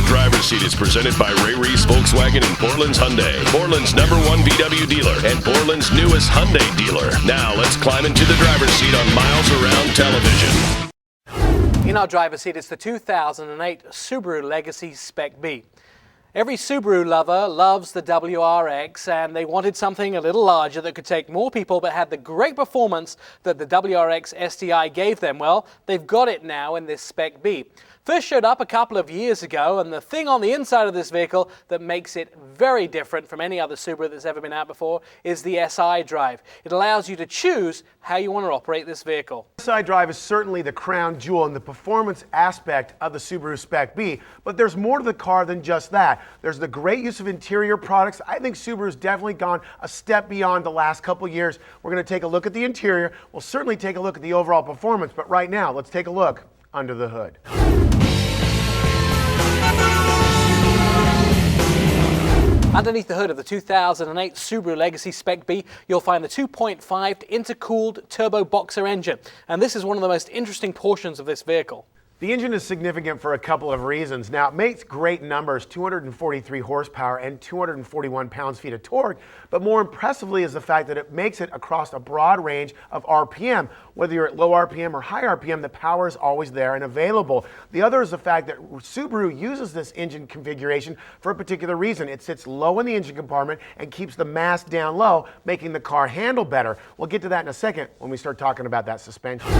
Driver's Seat is presented by Ray Reese Volkswagen and Portland's Hyundai, Portland's #1 VW dealer, and Portland's newest Hyundai dealer. Now let's climb into the driver's seat on Miles Around Television. In our driver's seat is the 2008 Subaru Legacy SPEC.B. Every Subaru lover loves the WRX, and they wanted something a little larger that could take more people but had the great performance that the WRX STI gave them. Well, they've got it now in this SPEC.B. First showed up a couple of years ago, and the thing on the inside of this vehicle that makes it very different from any other Subaru that's ever been out before is the SI drive. It allows you to choose how you want to operate this vehicle. SI drive is certainly the crown jewel in the performance aspect of the Subaru SPEC.B, but there's more to the car than just that. There's the great use of interior products. I think Subaru's definitely gone a step beyond the last couple of years. We're going to take a look at the interior. We'll certainly take a look at the overall performance, but right now, let's take a look under the hood. Underneath the hood of the 2008 Subaru Legacy SPEC.B, you'll find the 2.5 intercooled turbo boxer engine, and this is one of the most interesting portions of this vehicle. The engine is significant for a couple of reasons. Now, it makes great numbers, 243 horsepower and 241 pounds-feet of torque, but more impressively is the fact that it makes it across a broad range of RPM. Whether you're at low RPM or high RPM, the power is always there and available. The other is the fact that Subaru uses this engine configuration for a particular reason. It sits low in the engine compartment and keeps the mass down low, making the car handle better. We'll get to that in a second when we start talking about that suspension.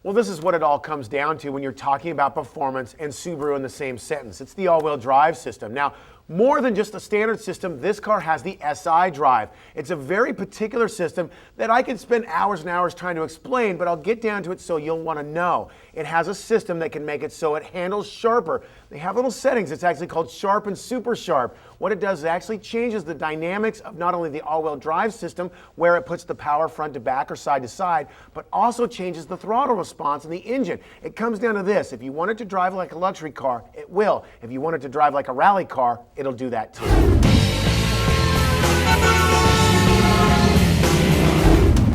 Well, this is what it all comes down to when you're talking about performance and Subaru in the same sentence. It's the all-wheel drive system. Now, more than just a standard system, this car has the SI drive. It's a very particular system that I could spend hours and hours trying to explain, but I'll get down to it so you'll want to know. It has a system that can make it so it handles sharper. They have little settings. It's actually called Sharp and Super Sharp. What it does is it actually changes the dynamics of not only the all-wheel drive system, where it puts the power front to back or side to side, but also changes the throttle response in the engine. It comes down to this. If you want it to drive like a luxury car, it will. If you want it to drive like a rally car, it'll do that too.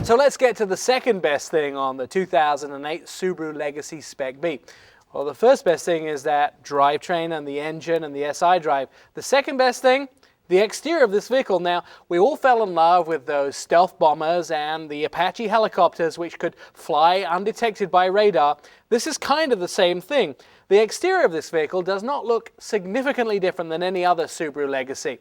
So let's get to the second best thing on the 2008 Subaru Legacy SPEC.B. Well, the first best thing is that drivetrain and the engine and the SI drive. The second best thing, the exterior of this vehicle. Now, we all fell in love with those stealth bombers and the Apache helicopters which could fly undetected by radar. This is kind of the same thing. The exterior of this vehicle does not look significantly different than any other Subaru Legacy.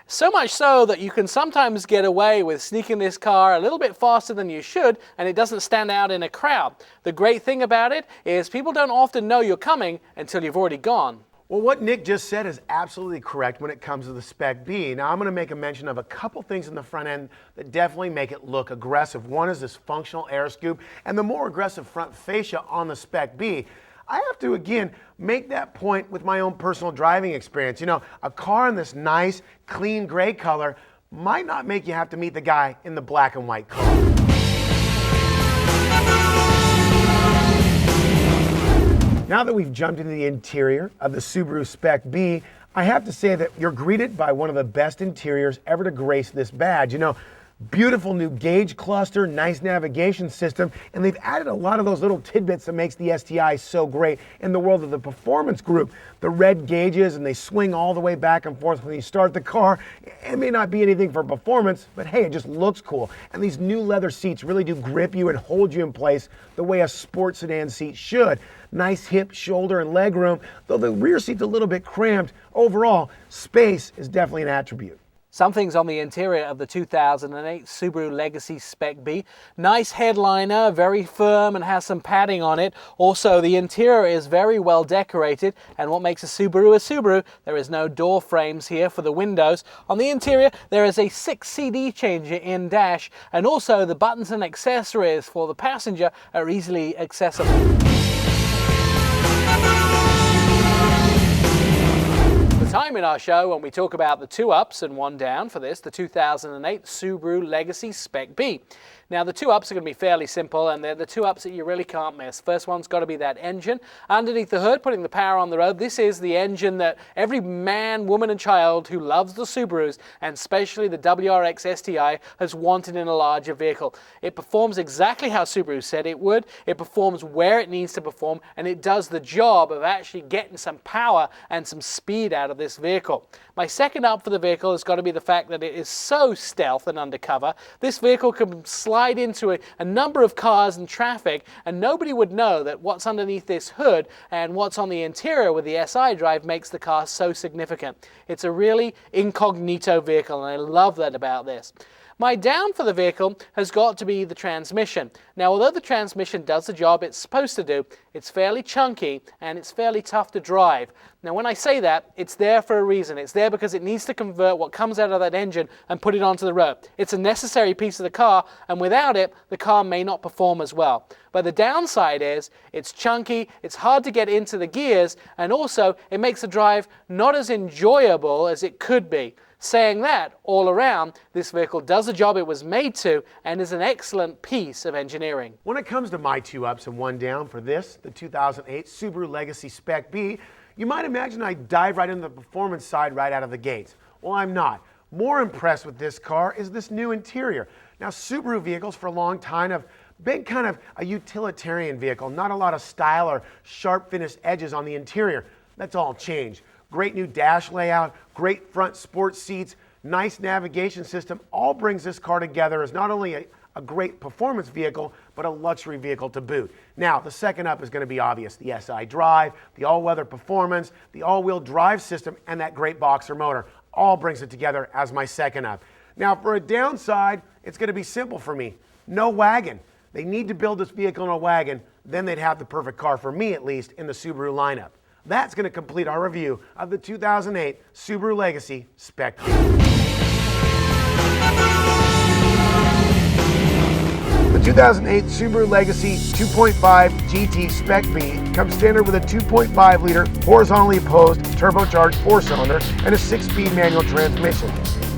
So much so that you can sometimes get away with sneaking this car a little bit faster than you should, and it doesn't stand out in a crowd. The great thing about it is people don't often know you're coming until you've already gone. Well, what Nick just said is absolutely correct when it comes to the SPEC.B. Now, I'm going to make a mention of a couple things in the front end that definitely make it look aggressive. One is this functional air scoop and the more aggressive front fascia on the SPEC.B. I have to, again, make that point with my own personal driving experience. You know, a car in this nice, clean gray color might not make you have to meet the guy in the black and white car. Now that we've jumped into the interior of the Subaru SPEC.B, I have to say that you're greeted by one of the best interiors ever to grace this badge. You know, beautiful new gauge cluster, nice navigation system, and they've added a lot of those little tidbits that makes the STI so great in the world of the performance group. The red gauges, and they swing all the way back and forth when you start the car. It may not be anything for performance, but hey, it just looks cool. And these new leather seats really do grip you and hold you in place the way a sports sedan seat should. Nice hip, shoulder, and leg room, though the rear seat's a little bit cramped. Overall, space is definitely an attribute. Some things on the interior of the 2008 Subaru Legacy SPEC.B. Nice headliner, very firm and has some padding on it. Also, the interior is very well decorated, and what makes a Subaru, there is no door frames here for the windows. On the interior, there is a 6 CD changer in dash, and also the buttons and accessories for the passenger are easily accessible. time in our show when we talk about the 2 ups and 1 down for this, the 2008 Subaru Legacy SPEC.B. Now the 2 ups are going to be fairly simple, and they're the 2 ups that you really can't miss. First one's got to be that engine underneath the hood, putting the power on the road. This is the engine that every man, woman and child who loves the Subarus, and especially the WRX STI, has wanted in a larger vehicle. It performs exactly how Subaru said it would. It performs where it needs to perform, and it does the job of actually getting some power and some speed out of this vehicle. My second up for the vehicle has got to be the fact that it is so stealth and undercover. This vehicle can slide into a number of cars and traffic, and nobody would know that what's underneath this hood and what's on the interior with the SI drive makes the car so significant. It's a really incognito vehicle, and I love that about this. My down for the vehicle has got to be the transmission. Now, although the transmission does the job it's supposed to do, it's fairly chunky and it's fairly tough to drive. Now, when I say that, it's there for a reason. It's there because it needs to convert what comes out of that engine and put it onto the road. It's a necessary piece of the car, and without it, the car may not perform as well. But the downside is it's chunky, it's hard to get into the gears, and also it makes the drive not as enjoyable as it could be. Saying that, all around, this vehicle does the job it was made to and is an excellent piece of engineering. When it comes to my 2 ups and 1 down for this, the 2008 Subaru Legacy SPEC.B, you might imagine I dive right into the performance side right out of the gates. Well, I'm not. More impressed with this car is this new interior. Now, Subaru vehicles for a long time have been kind of a utilitarian vehicle, not a lot of style or sharp finished edges on the interior. That's all changed. Great new dash layout, great front sports seats, nice navigation system, all brings this car together as not only a great performance vehicle, but a luxury vehicle to boot. Now, the second up is going to be obvious. The SI drive, the all-weather performance, the all-wheel drive system, and that great boxer motor all brings it together as my second up. Now, for a downside, it's going to be simple for me. No wagon. They need to build this vehicle in a wagon, then they'd have the perfect car, for me at least, in the Subaru lineup. That's going to complete our review of the 2008 Subaru Legacy SPEC.B. The 2008 Subaru Legacy 2.5 GT SPEC.B comes standard with a 2.5-liter horizontally opposed turbocharged 4-cylinder and a 6-speed manual transmission.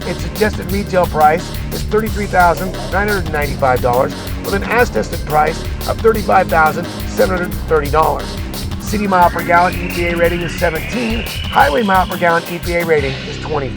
Its suggested retail price is $33,995 with an as-tested price of $35,730. City mile per gallon EPA rating is 17, highway mile per gallon EPA rating is 20.